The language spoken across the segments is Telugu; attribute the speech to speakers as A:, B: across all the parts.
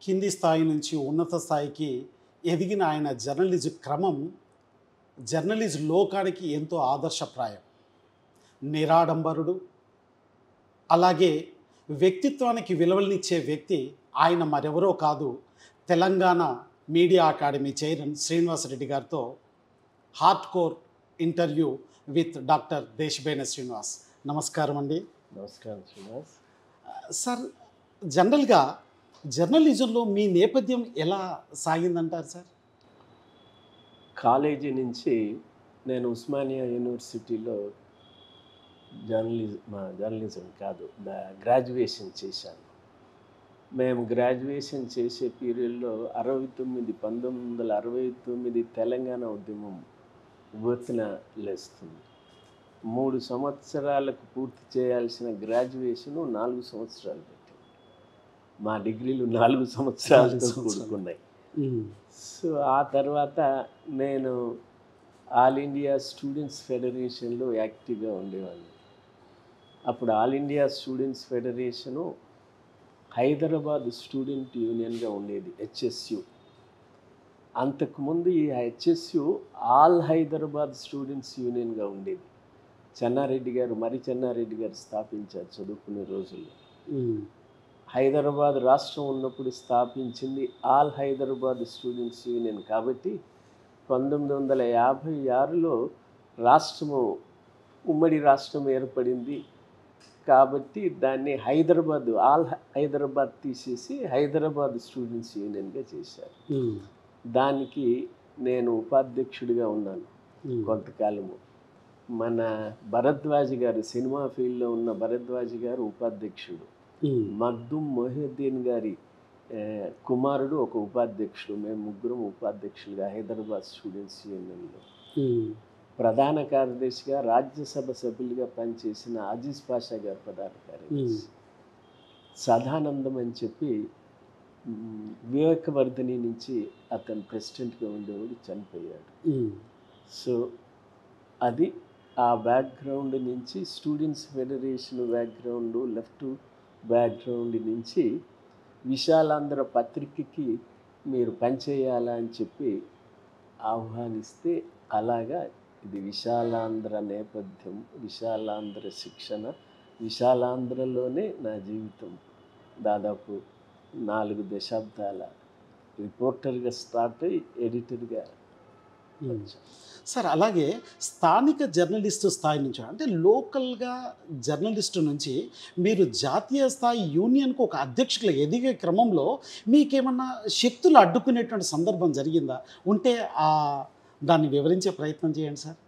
A: కింది స్థాయి నుంచి ఉన్నత స్థాయికి ఎదిగిన ఆయన జర్నలిజం క్రమం జర్నలిజం లోకానికి ఎంతో ఆదర్శప్రాయం. నిరాడంబరుడు, అలాగే వ్యక్తిత్వానికి విలువలనిచ్చే వ్యక్తి ఆయన మరెవరో కాదు, Telangana media academy chairman Srinivasa Reddy గారితో hard core interview with doctor దేశబేన శ్రీనివాస్. నమస్కారం అండి.
B: నమస్కారం శ్రీనివాస్.
A: సార్, జనరల్గా జర్నలిజంలో మీ నేపథ్యం ఎలా సాగిందంటారు సార్?
B: కాలేజీ నుంచి నేను ఉస్మానియా యూనివర్సిటీలో జర్నలిజం కాదు గ్రాడ్యుయేషన్ చేశాను. మేము గ్రాడ్యుయేషన్ చేసే పీరియడ్లో 1969 తెలంగాణ ఉద్యమం ఉవ్వెత్తున లేస్తుంది. 3 సంవత్సరాలకు పూర్తి చేయాల్సిన గ్రాడ్యుయేషను 4 సంవత్సరాలు పెట్టింది. మా డిగ్రీలు 4 సంవత్సరాలతో కూడుకున్నాయి. సో ఆ తర్వాత నేను ఆల్ ఇండియా స్టూడెంట్స్ ఫెడరేషన్లో యాక్టివ్గా ఉండేవాడిని. అప్పుడు all India students federation Hyderabad student యూనియన్గా ఉండేది, హెచ్ఎస్యు. అంతకుముందు ఈ హెచ్ఎస్యు ఆల్ హైదరాబాద్ స్టూడెంట్స్ యూనియన్గా ఉండేది. మరి చెన్నారెడ్డి గారు స్థాపించారు చదువుకునే రోజుల్లో. హైదరాబాద్ రాష్ట్రం ఉన్నప్పుడు స్థాపించింది ఆల్ హైదరాబాద్ స్టూడెంట్స్ యూనియన్. కాబట్టి 1956లో ఉమ్మడి రాష్ట్రం ఏర్పడింది. కాబట్టి దాన్ని ఆల్ హైదరాబాద్ తీసేసి హైదరాబాద్ స్టూడెంట్స్ యూనియన్గా చేశారు. దానికి నేను ఉపాధ్యక్షుడిగా ఉన్నాను కొంతకాలము. మన భరద్వాజ్ గారు, సినిమా ఫీల్డ్లో ఉన్న భరద్వాజ్ గారు ఉపాధ్యక్షుడు, మగ్దుమ్ మొహిద్దీన్ గారి కుమారుడు ఒక ఉపాధ్యక్షుడు. మేము ముగ్గురం ఉపాధ్యక్షులుగా హైదరాబాద్ స్టూడెంట్స్ యూనియన్లో. ప్రధాన కార్యదర్శిగా రాజ్యసభ సభ్యులుగా పనిచేసిన అజీజ్ పాషా గారు ప్రధాన కార్యదర్శి. సదానందం అని చెప్పి వివేకవర్ధిని నుంచి అతను ప్రెసిడెంట్గా ఉండేవాడు, చనిపోయాడు. సో అది ఆ బ్యాక్గ్రౌండ్ నుంచి students federation background, left background నుంచి విశాలాంధ్ర పత్రికకి మీరు పనిచేయాలా అని చెప్పి ఆహ్వానిస్తే, అలాగా ఇది విశాలాంధ్ర నేపథ్యం, విశాలాంధ్ర శిక్షణ, విశాలాంధ్రలోనే నా జీవితం దాదాపు 4 దశాబ్దాల రిపోర్టర్గా స్టార్ట్ అయ్యి ఎడిటర్గా వచ్చాను.
A: సార్, అలాగే స్థానిక జర్నలిస్టు స్థాయి నుంచి, అంటే లోకల్గా జర్నలిస్టు నుంచి మీరు జాతీయ స్థాయి యూనియన్కు ఒక అధ్యక్షులుగా ఎదిగే క్రమంలో మీకేమన్నా శక్తులు అడ్డుకునేటువంటి సందర్భం జరిగిందా? ఉంటే దాన్ని వివరించే ప్రయత్నం చేయండి సార్.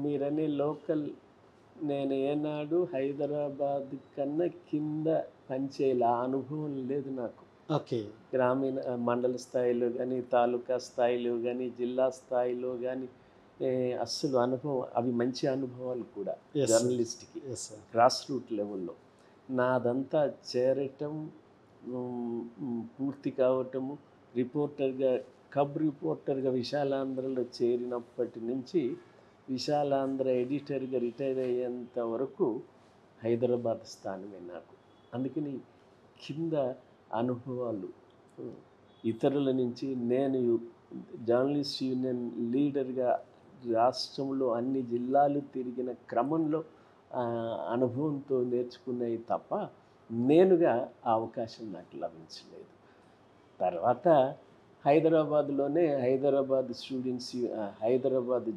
B: మీరనే లోకల్, నేను ఏనాడు హైదరాబాద్ కన్నా కింద పనిచేయాలి, ఆ అనుభవం లేదు నాకు.
A: ఓకే.
B: గ్రామీణ మండల స్థాయిలో కానీ, తాలూకా స్థాయిలో కానీ, జిల్లా స్థాయిలో కానీ అస్సలు అనుభవం, అవి మంచి అనుభవాలు కూడా జర్నలిస్ట్కి గ్రాస్ రూట్ లెవెల్లో. నాదంతా చేరటం, పూర్తి కావటము, కబ్ రిపోర్టర్గా విశాలాంధ్రలో చేరినప్పటి నుంచి విశాలాంధ్ర ఎడిటర్గా రిటైర్ అయ్యేంత వరకు హైదరాబాద్ స్థానమే నాకు. అందుకని కింద అనుభవాలు ఇతరుల నుంచి, నేను జర్నలిస్ట్ యూనియన్ లీడర్గా రాష్ట్రంలో అన్ని జిల్లాలు తిరిగిన క్రమంలో అనుభవంతో నేర్చుకున్నాయి తప్ప నేనుగా ఆ అవకాశం నాకు లభించలేదు. తర్వాత హైదరాబాద్లోనే Hyderabad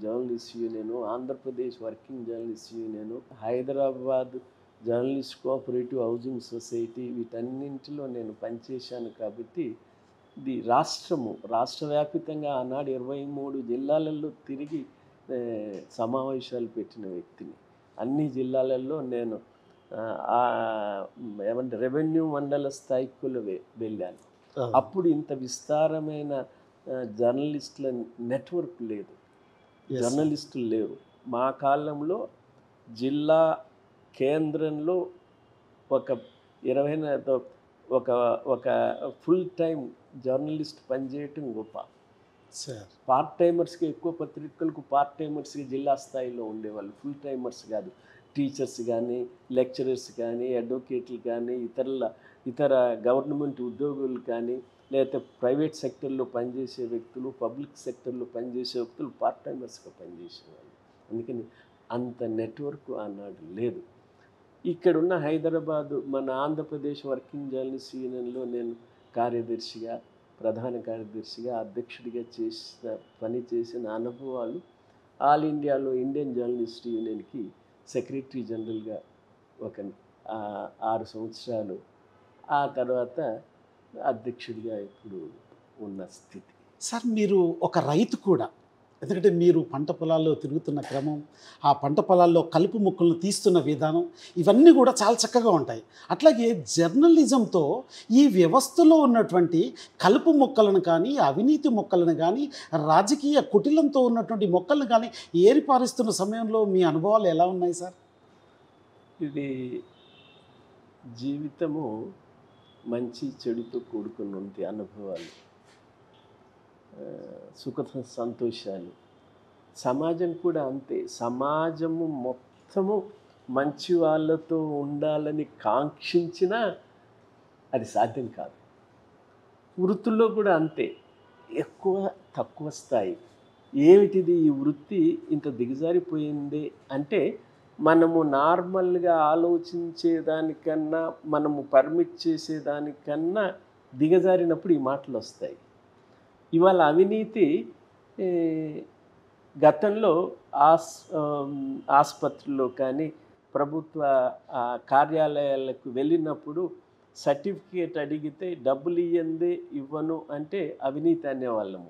B: journalist union, Andhra Pradesh working journalist union, Hyderabad journalist cooperative housing society, వీటన్నింటిలో నేను పనిచేశాను. కాబట్టి ఇది రాష్ట్రవ్యాపితంగా ఆనాడు 23 జిల్లాలలో తిరిగి సమావేశాలు పెట్టిన వ్యక్తిని. అన్ని జిల్లాలలో నేను రెవెన్యూ మండల స్థాయికి వెళ్ళాను. అప్పుడు ఇంత విస్తారమైన జర్నలిస్టుల నెట్వర్క్ లేదు, జర్నలిస్టులు లేరు. మా కాలంలో జిల్లా కేంద్రంలో ఒక 20 ఒక ఫుల్ టైం జర్నలిస్ట్ పనిచేయటం గొప్ప. పార్ట్ టైమర్స్కి ఎక్కువ పత్రికలకు పార్ట్ టైమర్స్కి జిల్లా స్థాయిలో ఉండేవాళ్ళు, ఫుల్ టైమర్స్ కాదు. టీచర్స్ కానీ, లెక్చరర్స్ కానీ, అడ్వకేట్లు కానీ, ఇతరుల ఇతర గవర్నమెంట్ ఉద్యోగులు కానీ, లేకపోతే ప్రైవేట్ సెక్టర్లో పనిచేసే వ్యక్తులు, పబ్లిక్ సెక్టర్లో పనిచేసే వ్యక్తులు పార్ట్ టైమర్స్గా పనిచేసేవాళ్ళు. అందుకని అంత నెట్వర్క్ ఆనాడు లేదు. ఇక్కడున్న హైదరాబాదు మన ఆంధ్రప్రదేశ్ వర్కింగ్ జర్నలిస్ట్ యూనియన్లో నేను కార్యదర్శిగా, ప్రధాన కార్యదర్శిగా, అధ్యక్షుడిగా పనిచేసిన అనుభవాలు ఆల్ ఇండియాలో ఇండియన్ జర్నలిస్ట్ యూనియన్కి సెక్రటరీ జనరల్గా ఒక 6 సంవత్సరాలు, ఆ తర్వాత అధ్యక్షుడిగా ఇప్పుడు ఉన్న స్థితి.
A: సార్ మీరు ఒక రైతు కూడా, ఎందుకంటే మీరు పంట పొలాల్లో తిరుగుతున్న క్రమం, ఆ పంట పొలాల్లో కలుపు మొక్కలను తీస్తున్న విధానం, ఇవన్నీ కూడా చాలా చక్కగా ఉంటాయి. అట్లాగే జర్నలిజంతో ఈ వ్యవస్థలో ఉన్నటువంటి కలుపు మొక్కలను కానీ, అవినీతి మొక్కలను కానీ, రాజకీయ కుటిలంతో ఉన్నటువంటి మొక్కలను కానీ ఏరిపారిస్తున్న సమయంలో మీ అనుభవాలు ఎలా ఉన్నాయి సార్?
B: ఇది జీవితము మంచి చెడుతో కూడుకున్నది అనుభవాలు, సుఖ సంతోషాలు. సమాజం కూడా అంతే. సమాజము మొత్తము మంచి వాళ్ళతో ఉండాలని కాంక్షించినా అది సాధ్యం కాదు. వృత్తుల్లో కూడా అంతే. ఎక్కువ తక్కువ స్థాయి. ఏమిటిది ఈ వృత్తి ఇంత దిగజారిపోయింది అంటే, మనము నార్మల్గా ఆలోచించేదానికన్నా, మనము పర్మిట్ చేసేదానికన్నా దిగజారినప్పుడు ఈ మాటలు వస్తాయి. ఇవాళ అవినీతి గతంలో ఆసుపత్రుల్లో కానీ, ప్రభుత్వ కార్యాలయాలకు వెళ్ళినప్పుడు సర్టిఫికేట్ అడిగితే డబ్బులు ఇవ్వను అంటే అవినీతి అనేవాళ్ళము.